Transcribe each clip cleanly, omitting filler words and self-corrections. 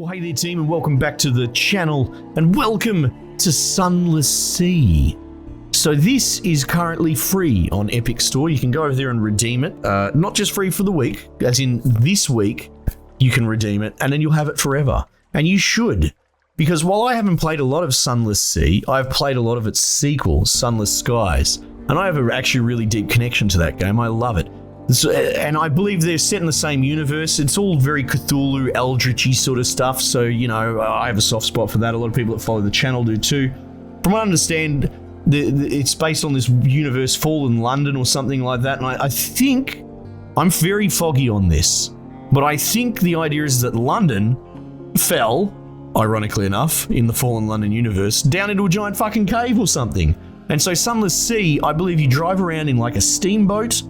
Well, hey there team, and welcome back to the channel, and welcome to Sunless Sea. So this is currently free on Epic Store. You can go over there and redeem it. Not just free for the week, as in this week, you can redeem it, and then you'll have it forever. And you should, because while I haven't played a lot of Sunless Sea, I've played a lot of its sequel, Sunless Skies, and I have a actually really deep connection to that game. I love it. And I believe they're set in the same universe. It's all very Cthulhu, Eldritchy sort of stuff. So, you know, I have a soft spot for that. A lot of people that follow the channel do too. From what I understand, it's based on this universe, Fallen London or something like that. And I think, I'm very foggy on this, but I think the idea is that London fell, ironically enough, in the Fallen London universe, down into a giant fucking cave or something. And so Sunless Sea, I believe you drive around in like a steamboat,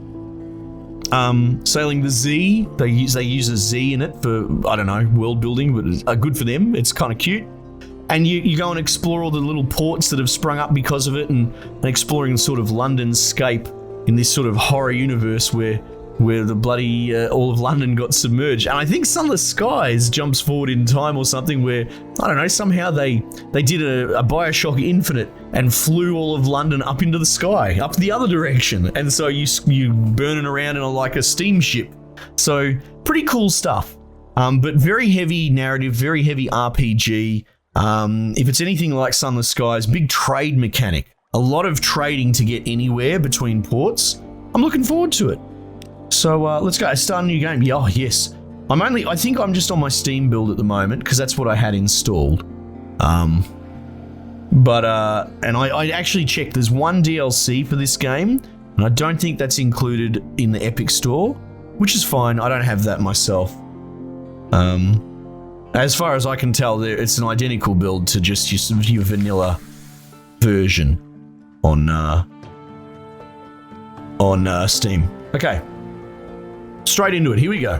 sailing the Z. They use a Z in it for, I don't know, world building, but it's good for them. It's kind of cute. And you go and explore all the little ports that have sprung up because of it, and exploring sort of London's scape in this sort of horror universe where the bloody all of London got submerged. And I think Sunless Skies jumps forward in time or something where, I don't know, somehow they did a Bioshock Infinite and flew all of London up into the sky, up the other direction. And so you burning around in like a steamship. So pretty cool stuff. But very heavy narrative, very heavy RPG. If it's anything like Sunless Skies, big trade mechanic. A lot of trading to get anywhere between ports. I'm looking forward to it. So let's go. Start a new game. Yeah, oh, yes. I think I'm just on my Steam build at the moment because that's what I had installed. And I actually checked. There's one DLC for this game, and I don't think that's included in the Epic Store, which is fine. I don't have that myself. As far as I can tell, it's an identical build to just your vanilla version on Steam. Okay. Straight into it, here we go.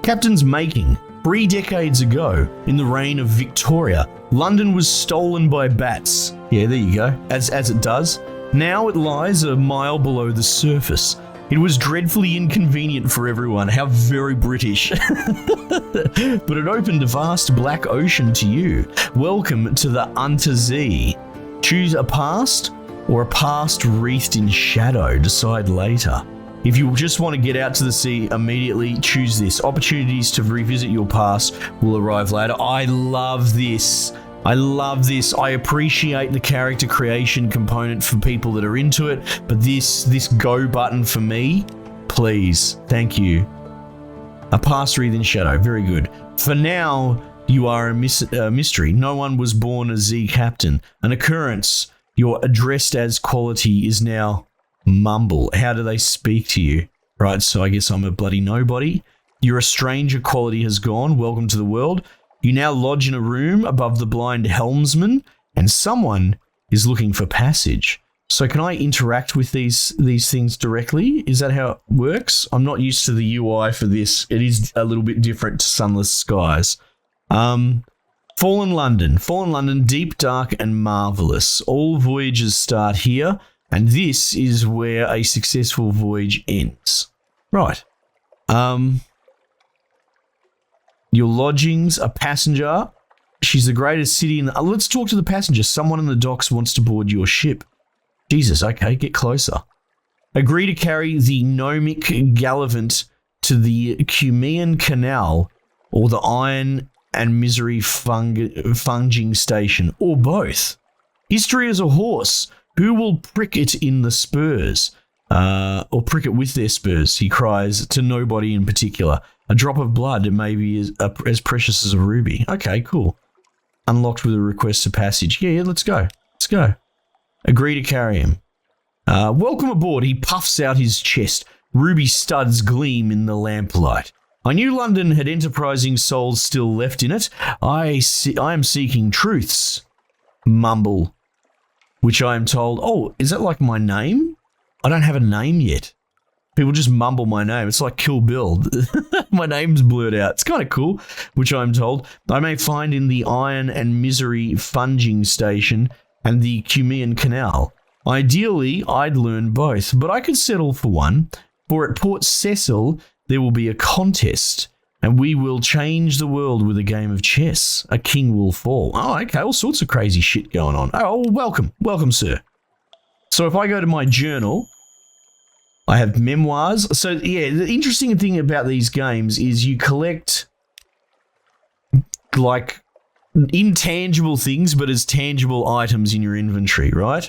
Captain's making. 3 decades ago, in the reign of Victoria, London was stolen by bats. Yeah, there you go, as it does. Now it lies a mile below the surface. It was dreadfully inconvenient for everyone. How very British. But it opened a vast black ocean to you. Welcome to the Unter Z. Choose a past or a past wreathed in shadow. Decide later. If you just want to get out to the sea immediately, choose this. Opportunities to revisit your past will arrive later. I love this. I love this. I appreciate the character creation component for people that are into it, but this go button for me, please. Thank you. A past wreathed in shadow. Very good. For now, you are a mystery. No one was born a Z captain. An occurrence. Your addressed as quality is now mumble. How do they speak to you? Right, so I guess I'm a bloody nobody. Your a stranger quality has gone. Welcome to the world. You now lodge in a room above the blind helmsman, and someone is looking for passage. So can I interact with these things directly? Is that how it works? I'm not used to the UI for this. It is a little bit different to Sunless Skies. Fallen London, deep, dark, and marvelous. All voyages start here. And this is where a successful voyage ends. Right. Your lodgings, a passenger. She's the greatest city in the... let's talk to the passenger. Someone in the docks wants to board your ship. Jesus, okay, get closer. Agree to carry the gnomic gallivant to the Cumean Canal or the Iron and Misery Funging Station, or both. History is a horse. Who will prick it in the spurs? Or prick it with their spurs, he cries, to nobody in particular. A drop of blood, it may be as precious as a ruby. Okay, cool. Unlocked with a request to passage. Yeah, let's go. Let's go. Agree to carry him. Welcome aboard. He puffs out his chest. Ruby studs gleam in the lamplight. I knew London had enterprising souls still left in it. I am seeking truths. Mumble. Which I am told, oh, is that like my name? I don't have a name yet. People just mumble my name. It's like Kill Bill. My name's blurred out. It's kind of cool, which I'm told I may find in the Iron and Misery Funging Station and the Cumean Canal. Ideally, I'd learn both, but I could settle for one, for at Port Cecil there will be a contest And we will change the world with a game of chess. A king will fall. Oh, okay. All sorts of crazy shit going on. Oh, welcome. Welcome, sir. So if I go to my journal, I have memoirs. So, yeah, the interesting thing about these games is you collect, like, intangible things, but as tangible items in your inventory, right?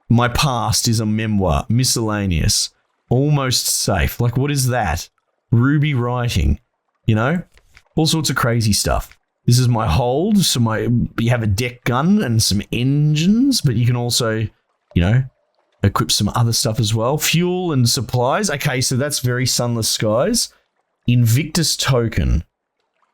My past is a memoir. Miscellaneous. Almost safe. Like, what is that? Ruby writing, you know, all sorts of crazy stuff. This is my hold. So you have a deck gun and some engines, but you can also, you know, equip some other stuff as well. Fuel and supplies. Okay, so that's very Sunless Skies. Invictus token.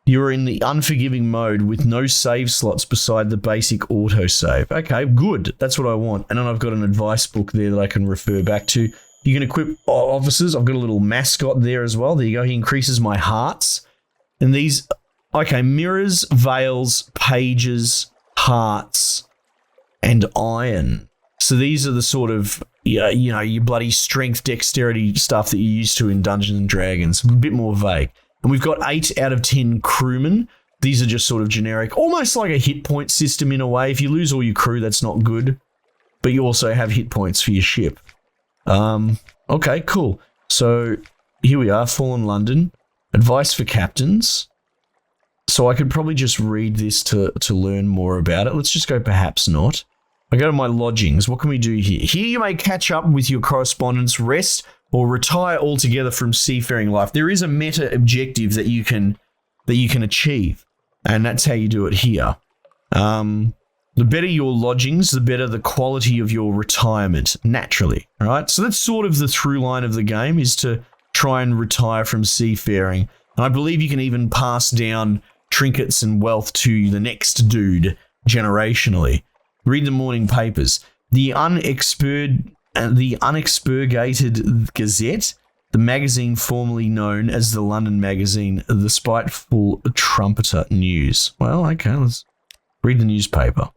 You're in the unforgiving mode with no save slots beside the basic autosave. Okay, good. That's what I want. And then I've got an advice book there that I can refer back to. You can equip officers. I've got a little mascot there as well. There you go. He increases my hearts. And these, okay, mirrors, veils, pages, hearts, and iron. So these are the sort of, you know, your bloody strength, dexterity stuff that you're used to in Dungeons and Dragons. A bit more vague. And we've got 8 out of 10 crewmen. These are just sort of generic, almost like a hit point system in a way. If you lose all your crew, that's not good. But you also have hit points for your ship. Okay, cool. So here we are, Fallen London. Advice for captains. So I could probably just read this to learn more about it. Let's just go perhaps not. I go to my lodgings. What can we do here? Here you may catch up with your correspondence, rest, or retire altogether from seafaring life. There is a meta objective that you can achieve, and that's how you do it here. The better your lodgings, the better the quality of your retirement, naturally, all right? So that's sort of the through line of the game, is to try and retire from seafaring. And I believe you can even pass down trinkets and wealth to the next dude generationally. Read the morning papers. The unexpurgated Gazette, the magazine formerly known as the London Magazine, the spiteful trumpeter news. Well, okay, let's read the newspaper.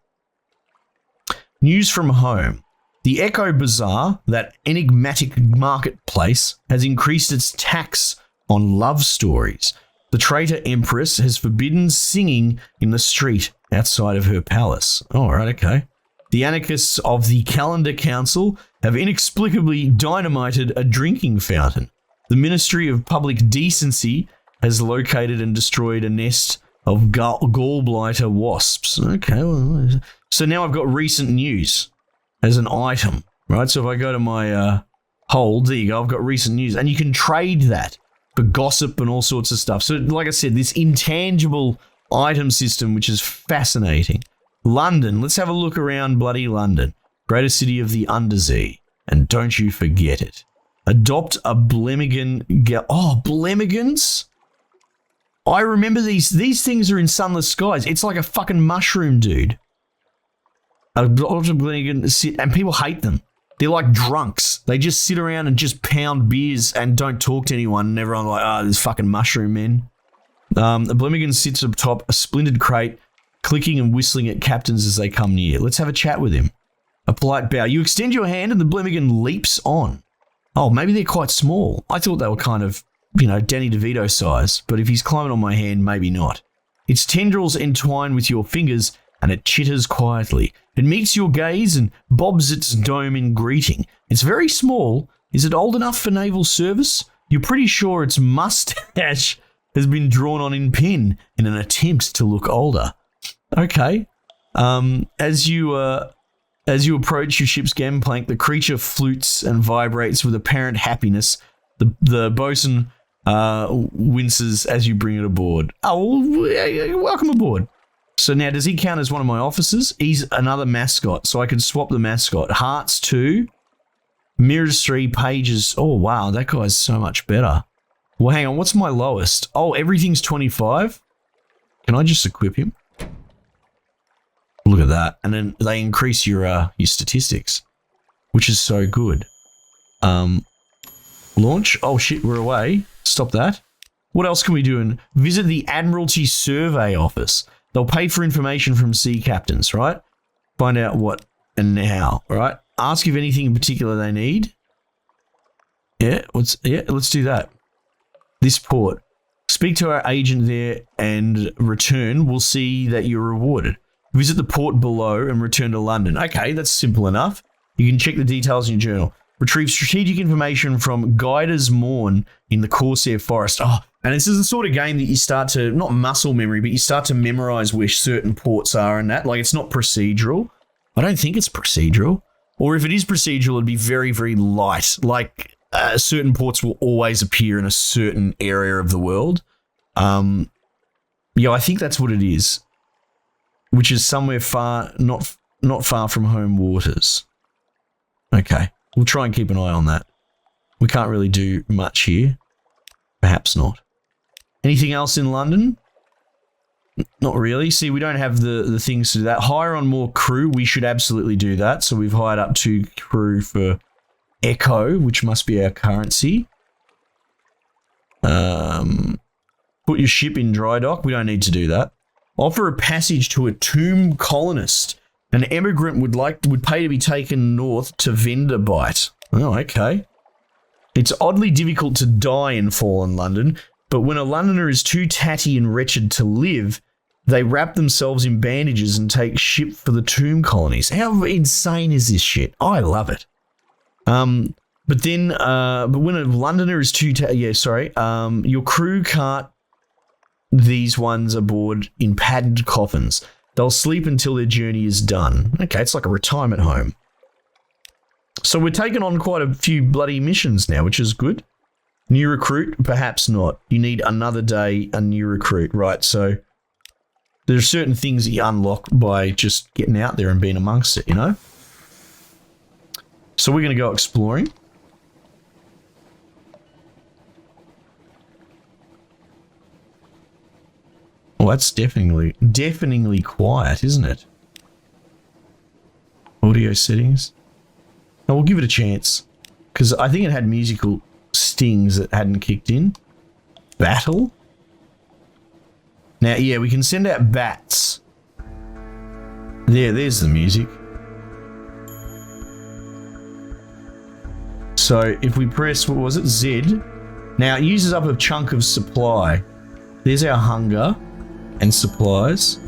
News from home. The Echo Bazaar, that enigmatic marketplace, has increased its tax on love stories. The traitor empress has forbidden singing in the street outside of her palace. All right, okay. The anarchists of the Calendar Council have inexplicably dynamited a drinking fountain. The Ministry of Public Decency has located and destroyed a nest of gallblighter wasps. Okay, well, so now I've got recent news as an item, right? So if I go to my hold, there you go, I've got recent news, and you can trade that for gossip and all sorts of stuff. So like I said, this intangible item system, which is fascinating. London, let's have a look around bloody London, greatest city of the undersea, and don't you forget it. Adopt a Blemigan. Blemigans? I remember these things are in Sunless Skies. It's like a fucking mushroom, dude. And people hate them. They're like drunks. They just sit around and just pound beers and don't talk to anyone. And everyone's like, this fucking mushroom men. The Blemigan sits up top, a splintered crate, clicking and whistling at captains as they come near. Let's have a chat with him. A polite bow. You extend your hand and the Blemigan leaps on. Oh, maybe they're quite small. I thought they were kind of, Danny DeVito size. But if he's climbing on my hand, maybe not. Its tendrils entwine with your fingers and it chitters quietly. It meets your gaze and bobs its dome in greeting. It's very small. Is it old enough for naval service? You're pretty sure its mustache has been drawn on in pen in an attempt to look older. Okay. As you approach your ship's gangplank, the creature flutes and vibrates with apparent happiness. The bosun winces as you bring it aboard. Oh, welcome aboard. So now, does he count as one of my officers? He's another mascot, so I can swap the mascot. Hearts 2, mirrors 3, pages. Oh, wow, that guy's so much better. Well, hang on, what's my lowest? Oh, everything's 25? Can I just equip him? Look at that. And then they increase your statistics, which is so good. Launch. Oh, shit, we're away. Stop that. What else can we do? And visit the Admiralty Survey Office. They'll pay for information from sea captains, right? Find out what and how, right? Ask if anything in particular they need. Let's do that. This port. Speak to our agent there and return. We'll see that you're rewarded. Visit the port below and return to London. Okay, that's simple enough. You can check the details in your journal. Retrieve strategic information from Guider's Morn in the Corsair Forest. Oh, and this is the sort of game that you start to, not muscle memory, but you start to memorize where certain ports are and that. Like, it's not procedural. I don't think it's procedural. Or if it is procedural, it'd be very, very light. Like, certain ports will always appear in a certain area of the world. Yeah, I think that's what it is. Which is somewhere far, not far from home waters. Okay, we'll try and keep an eye on that. We can't really do much here. Perhaps not. Anything else in London? Not really. See, we don't have the things to do that. Hire on more crew. We should absolutely do that. So we've hired up 2 crew for Echo, which must be our currency. Put your ship in dry dock. We don't need to do that. Offer a passage to a tomb colonist. An emigrant would pay to be taken north to Venderbite. Oh, okay. It's oddly difficult to die in fallen London, but when a Londoner is too tatty and wretched to live, they wrap themselves in bandages and take ship for the tomb colonies. How insane is this shit? Oh, I love it. But when a Londoner is too your crew cart these ones aboard in padded coffins. They'll sleep until their journey is done. Okay, it's like a retirement home. So we're taking on quite a few bloody missions now, which is good. New recruit? Perhaps not. You need another day, a new recruit. Right, so there are certain things that you unlock by just getting out there and being amongst it, you know? So we're going to go exploring. Well, that's deafeningly quiet, isn't it? Audio settings. No, we'll give it a chance. Because I think it had musical stings that hadn't kicked in. Battle? Now, yeah, we can send out bats. There's the music. So, if we press, what was it, Z, now it uses up a chunk of supply. There's our hunger and supplies.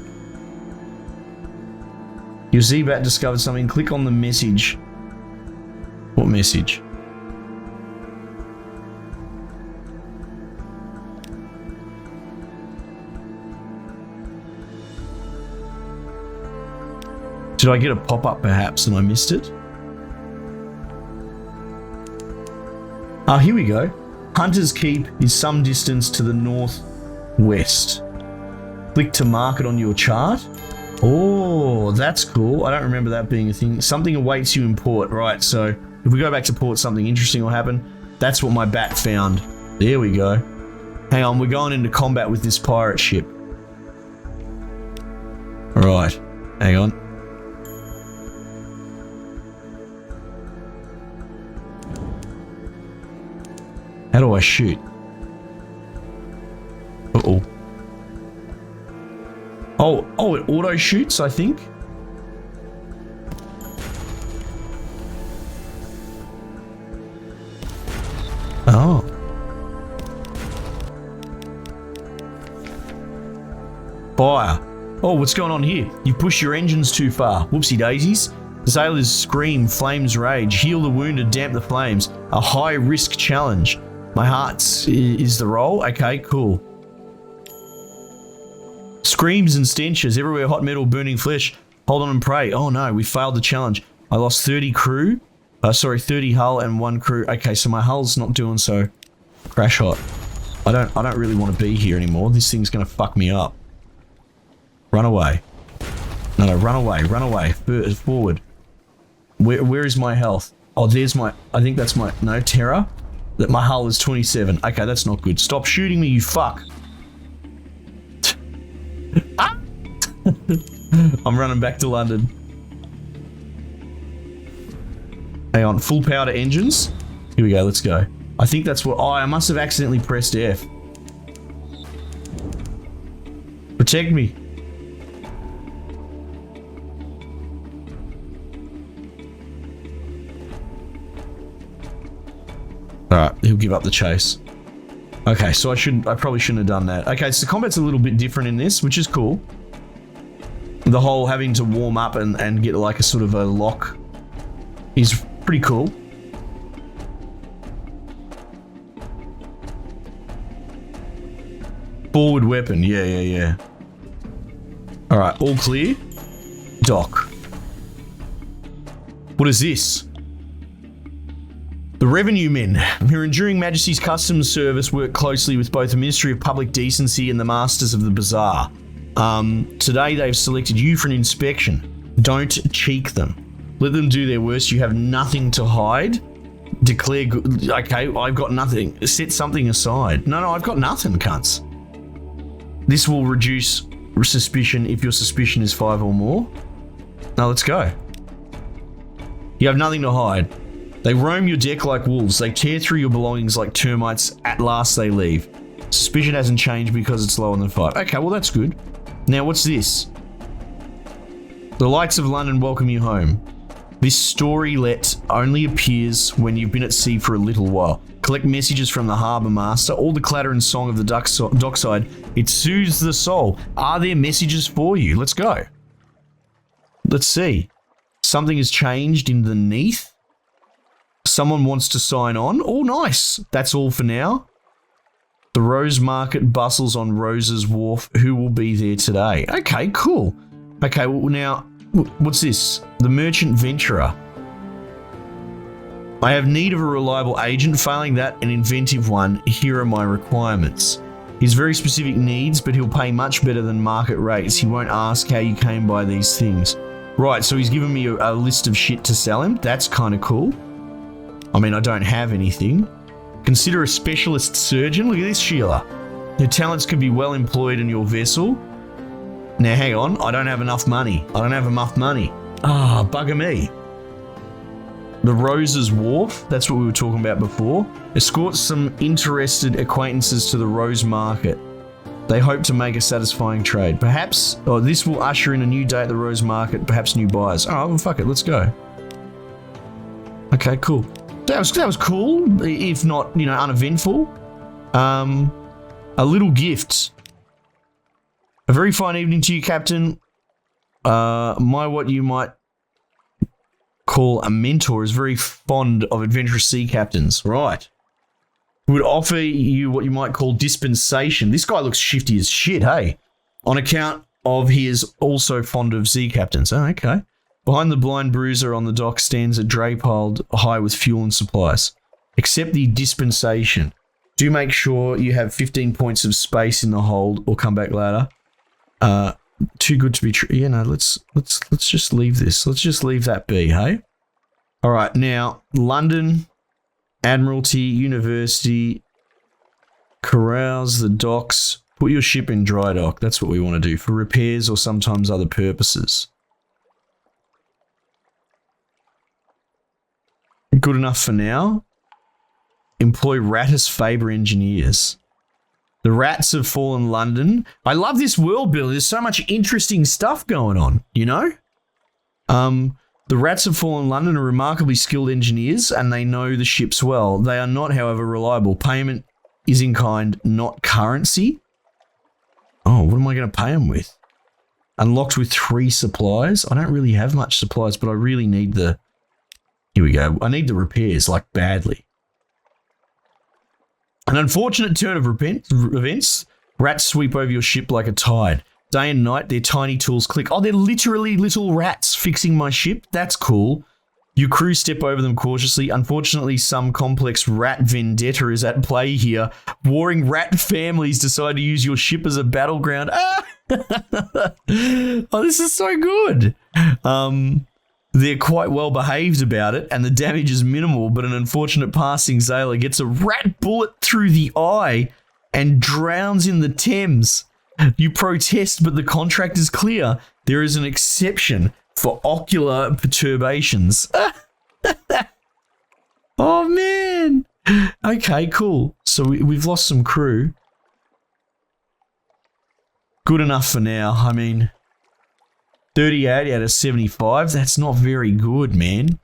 Your Z-Bat discovered something. Click on the message. What message? Did I get a pop-up perhaps and I missed it? Ah, here we go. Hunter's Keep is some distance to the northwest. Click to mark it on your chart. Oh, that's cool. I don't remember that being a thing. Something awaits you in port. Right, so if we go back to port, something interesting will happen. That's what my bat found. There we go. Hang on, we're going into combat with this pirate ship. Right, hang on. How do I shoot? Uh-oh. Oh, it auto shoots, I think. Oh. Fire. Oh, what's going on here? You push your engines too far. Whoopsie daisies. The sailors scream, flames rage, heal the wounded, damp the flames. A high risk challenge. My heart is the roll. Okay, cool. Screams and stenches everywhere, hot metal, burning flesh. Hold on and pray. Oh no, we failed the challenge. I lost 30 crew. 30 hull and 1 crew. Okay, so my hull's not doing so. Crash hot. I don't really want to be here anymore. This thing's gonna fuck me up. Run away. No, run away, run away. Forward. Where is my health? Oh, there's my, I think that's my, no, terror. That my hull is 27. Okay, that's not good. Stop shooting me, you fuck. Ah! I'm running back to London. Hang on, full power to engines. Here we go, let's go. I think that's what, I must have accidentally pressed F. Protect me. Alright, he'll give up the chase. Okay, so I probably shouldn't have done that. Okay, so the combat's a little bit different in this, which is cool. The whole having to warm up and get like a sort of a lock is pretty cool. Forward weapon, yeah. All right, all clear. Dock. What is this? The revenue men, Her Enduring Majesty's Customs Service, work closely with both the Ministry of Public Decency and the Masters of the Bazaar. Today they've selected you for an inspection. Don't cheek them. Let them do their worst. You have nothing to hide. Declare good. Okay, I've got nothing. Set something aside. No, I've got nothing, cunts. This will reduce suspicion if your suspicion is 5 or more. Now let's go. You have nothing to hide. They roam your deck like wolves. They tear through your belongings like termites. At last they leave. Suspicion hasn't changed because it's lower than 5. Okay, well that's good. Now what's this? The lights of London welcome you home. This storylet only appears when you've been at sea for a little while. Collect messages from the harbour master. All the clatter and song of the dockside. It soothes the soul. Are there messages for you? Let's go. Let's see. Something has changed in the Neath. Someone wants to sign on. Oh, nice. That's all for now. The Rose Market bustles on Rose's Wharf. Who will be there today? Okay, cool. Okay, well now, what's this? The Merchant Venturer. I have need of a reliable agent. Failing that, an inventive one. Here are my requirements. He's very specific needs, but he'll pay much better than market rates. He won't ask how you came by these things. Right, so he's given me a list of shit to sell him. That's kind of cool. I mean, I don't have anything. Consider a specialist surgeon. Look at this, Sheila. Your talents could be well employed in your vessel. Now, hang on. I don't have enough money. Ah, bugger me. The Rose's Wharf. That's what we were talking about before. Escort some interested acquaintances to the Rose Market. They hope to make a satisfying trade. Perhaps, this will usher in a new day at the Rose Market. Perhaps new buyers. Oh, well, fuck it. Let's go. Okay, cool. That was cool, if not, uneventful. A little gift. A very fine evening to you, Captain. What you might call a mentor is very fond of adventurous sea captains. Right. Would offer you what you might call dispensation. This guy looks shifty as shit, hey? On account of he is also fond of sea captains. Oh, okay. Behind the blind bruiser on the dock stands a dray piled high with fuel and supplies. Accept the dispensation. Do make sure you have 15 points of space in the hold or come back later. Too good to be true. Yeah, no, let's just leave this. Let's just leave that be, hey? All right, now, London, Admiralty, University, corrals the docks. Put your ship in dry dock. That's what we want to do for repairs or sometimes other purposes. Good enough for now. Employ Rattus Faber engineers. The rats have fallen London. I love this world building. There's so much interesting stuff going on, The rats have fallen London are remarkably skilled engineers and they know the ships well. They are not, however, reliable. Payment is in kind, not currency. Oh, what am I going to pay them with? Unlocked with 3 supplies. I don't really have much supplies, but I really need the... Here we go. I need the repairs, like, badly. An unfortunate turn of events. Rats sweep over your ship like a tide. Day and night, their tiny tools click. Oh, they're literally little rats fixing my ship. That's cool. Your crew step over them cautiously. Unfortunately, some complex rat vendetta is at play here. Warring rat families decide to use your ship as a battleground. Ah! Oh, this is so good. They're quite well behaved about it, and the damage is minimal, but an unfortunate passing sailor gets a rat bullet through the eye and drowns in the Thames. You protest, but the contract is clear. There is an exception for ocular perturbations. Oh, man. Okay, cool. So we've lost some crew. Good enough for now. I mean... 38 out of 75. That's not very good, man.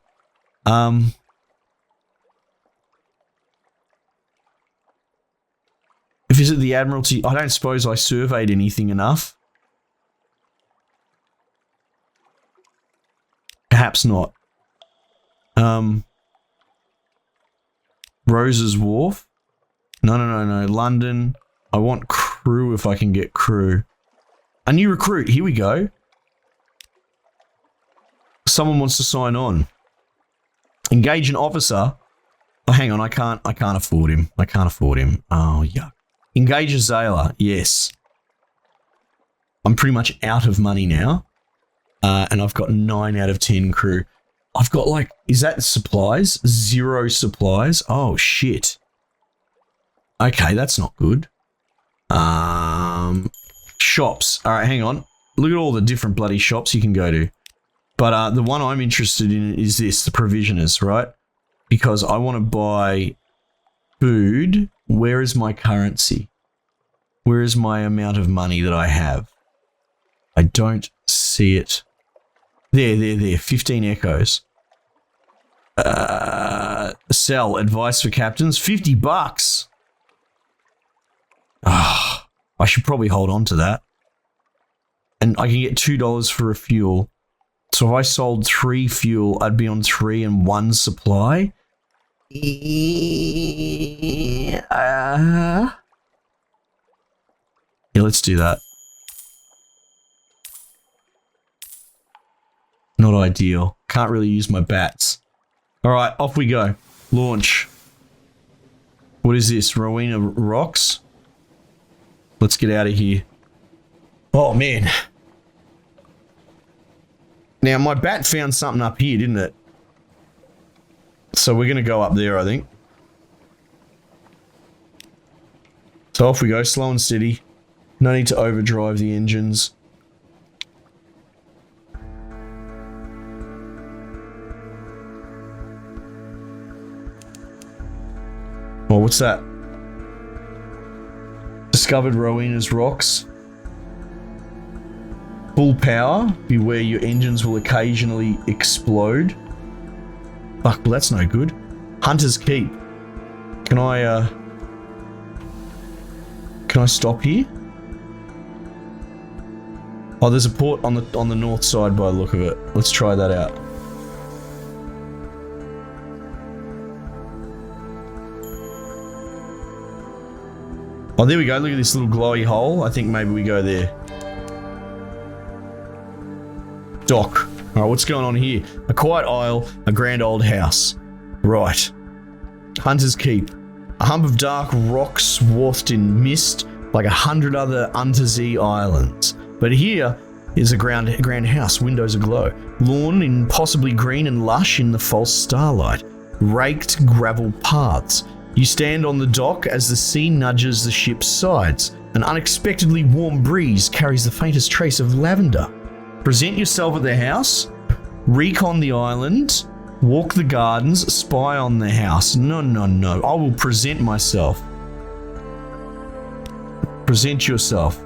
Visit the Admiralty. I don't suppose I surveyed anything enough. Perhaps not. Rose's Wharf. No. London. I want crew if I can get crew. A new recruit. Here we go. Someone wants to sign on. Engage an officer. Oh, hang on. I can't afford him. I can't afford him. Oh, yuck. Engage a sailor. Yes. I'm pretty much out of money now. And I've got 9 out of 10 crew. I've got like, is that supplies? 0 supplies. Oh, shit. Okay, that's not good. Shops. All right, hang on. Look at all the different bloody shops you can go to. But the one I'm interested in is this, the provisioners, right? Because I want to buy food. Where is my currency? Where is my amount of money that I have? I don't see it. There. 15 echoes. Sell. Advice for captains. $50. I should probably hold on to that. And I can get $2 for a fuel. So if I sold 3 fuel, I'd be on 3 and 1 supply. Yeah, let's do that. Not ideal. Can't really use my bats. All right, off we go. Launch. What is this? Rowena Rocks? Let's get out of here. Oh, man. Now, my bat found something up here, didn't it? So we're going to go up there, I think. So off we go, slow and steady. No need to overdrive the engines. Oh, what's that? Discovered Rowena's Rocks. Full power. Beware your engines will occasionally explode. Fuck, well that's no good. Hunter's Keep. Can I stop here? Oh, there's a port on the north side by the look of it. Let's try that out. Oh, there we go. Look at this little glowy hole. I think maybe we go there. Dock. All right, what's going on here? A quiet isle, a grand old house. Right. Hunter's Keep. A hump of dark rock swathed in mist like 100 other Untersee islands. But here is a grand house, windows aglow. Lawn in possibly green and lush in the false starlight. Raked gravel paths. You stand on the dock as the sea nudges the ship's sides. An unexpectedly warm breeze carries the faintest trace of lavender. Present yourself at the house, recon the island, walk the gardens, spy on the house. No. I will present myself. Present yourself.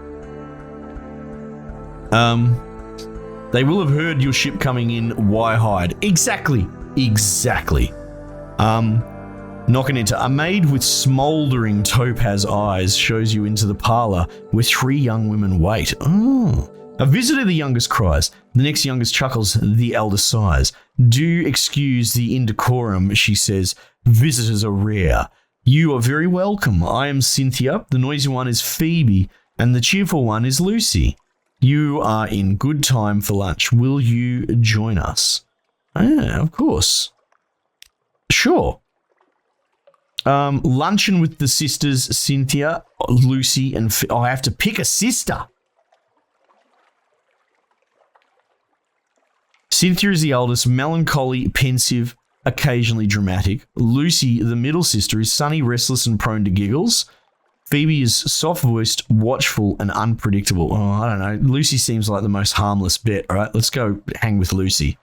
They will have heard your ship coming in. Why hide? Exactly. Knocking into a maid with smouldering topaz eyes shows you into the parlor where 3 young women wait. Oh. A visitor, the youngest cries. The next youngest chuckles, the elder sighs. Do excuse the indecorum, she says. Visitors are rare. You are very welcome. I am Cynthia. The noisy one is Phoebe. And the cheerful one is Lucy. You are in good time for lunch. Will you join us? Of course. Sure. Luncheon with the sisters, Cynthia, Lucy, and I have to pick a sister. Cynthia is the eldest, melancholy, pensive, occasionally dramatic. Lucy, the middle sister, is sunny, restless, and prone to giggles. Phoebe is soft-voiced, watchful, and unpredictable. Oh, I don't know. Lucy seems like the most harmless bet. All right, let's go hang with Lucy.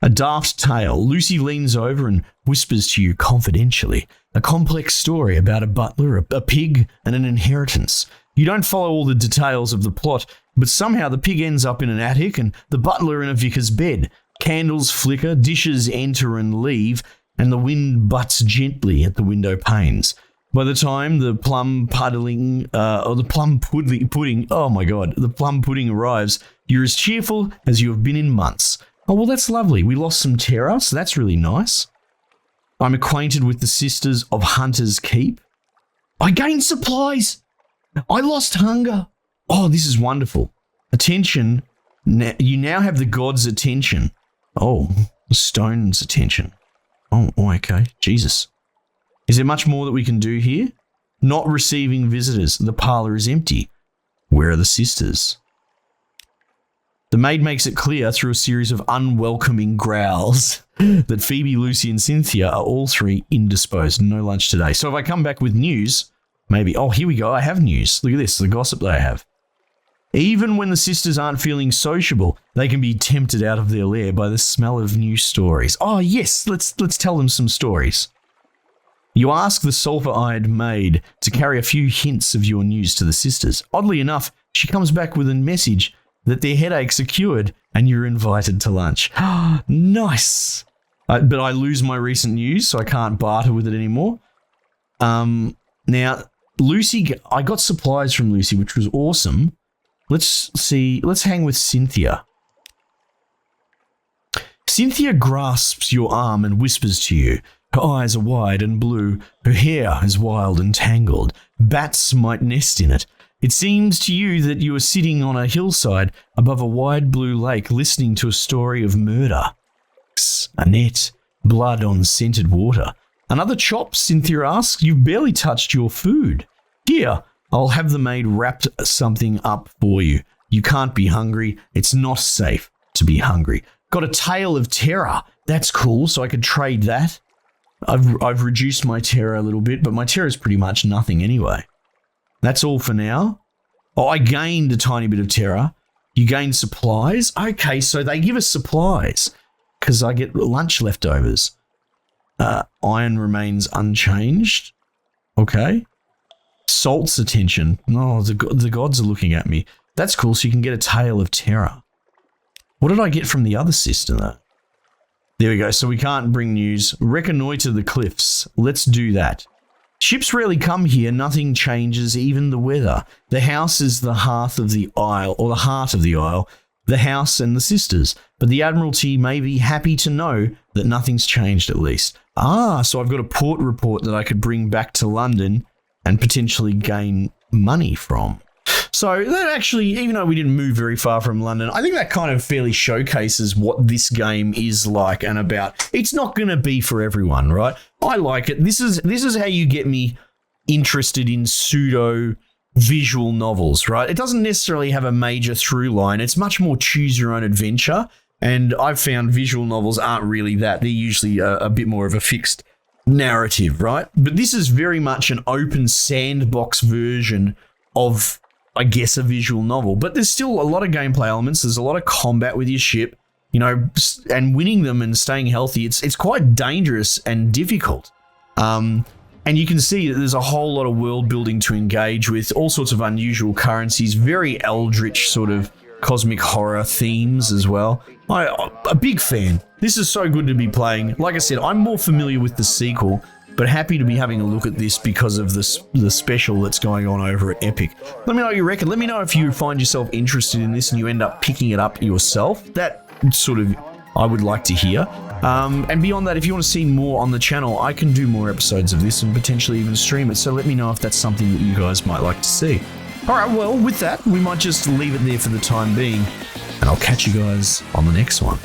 A daft tale. Lucy leans over and whispers to you confidentially. A complex story about a butler, a pig, and an inheritance. You don't follow all the details of the plot, but somehow the pig ends up in an attic and the butler in a vicar's bed. Candles flicker, dishes enter and leave, and the wind butts gently at the window panes. By the time the plum pudding, or the plum pudding, oh my god, the plum pudding arrives, you're as cheerful as you have been in months. Oh, well, that's lovely. We lost some terror, so that's really nice. I'm acquainted with the Sisters of Hunter's Keep. I gained supplies. I lost hunger. Oh, this is wonderful. Attention. You now have the gods' attention. Oh, the stone's attention. Oh, okay. Jesus. Is there much more that we can do here? Not receiving visitors. The parlour is empty. Where are the sisters? The maid makes it clear through a series of unwelcoming growls that Phoebe, Lucy, and Cynthia are all three indisposed. No lunch today. So if I come back with news, maybe... Oh, here we go. I have news. Look at this, the gossip that I have. Even when the sisters aren't feeling sociable, they can be tempted out of their lair by the smell of new stories. Oh, yes. Let's tell them some stories. You ask the sulphur-eyed maid to carry a few hints of your news to the sisters. Oddly enough, she comes back with a message that their headaches are cured and you're invited to lunch. Nice. But I lose my recent news, so I can't barter with it anymore. Now, Lucy, I got supplies from Lucy, which was awesome. Let's see. Let's hang with Cynthia. Cynthia grasps your arm and whispers to you. Her eyes are wide and blue. Her hair is wild and tangled. Bats might nest in it. It seems to you that you are sitting on a hillside above a wide blue lake listening to a story of murder. A net, blood on scented water. Another chop, Cynthia asks. You've barely touched your food. Here, I'll have the maid wrap something up for you. You can't be hungry. It's not safe to be hungry. Got a tale of terror. That's cool, so I could trade that. I've reduced my terror a little bit, but my terror is pretty much nothing anyway. That's all for now. Oh, I gained a tiny bit of terror. You gained supplies? Okay, so they give us supplies because I get lunch leftovers. Iron remains unchanged. Okay. Salt's attention. Oh, the gods are looking at me. That's cool, so you can get a tale of terror. What did I get from the other sister, though? There we go. So we can't bring news. Reconnoiter the cliffs. Let's do that. Ships rarely come here. Nothing changes, even the weather. The house is the hearth of the isle, or the heart of the isle, the house and the sisters. But the Admiralty may be happy to know that nothing's changed at least. So I've got a port report that I could bring back to London and potentially gain money from. So that actually, even though we didn't move very far from London, I think that kind of fairly showcases what this game is like and about. It's not going to be for everyone, right? I like it. This is how you get me interested in pseudo visual novels, right? It doesn't necessarily have a major through line. It's much more choose your own adventure. And I've found visual novels aren't really that. They're usually a bit more of a fixed narrative, right? But this is very much an open sandbox version of, I guess, a visual novel. But there's still a lot of gameplay elements. There's a lot of combat with your ship, you know, and winning them and staying healthy. It's quite dangerous and difficult. And you can see that there's a whole lot of world building to engage with, all sorts of unusual currencies, very eldritch sort of cosmic horror themes as well. I'm a big fan. This is so good to be playing. Like I said, I'm more familiar with the sequel, but happy to be having a look at this because of the special that's going on over at Epic. Let me know what you reckon. Let me know if you find yourself interested in this and you end up picking it up yourself. That sort of, I would like to hear. And beyond that, if you want to see more on the channel, I can do more episodes of this and potentially even stream it. So let me know if that's something that you guys might like to see. All right, well, with that, we might just leave it there for the time being, and I'll catch you guys on the next one.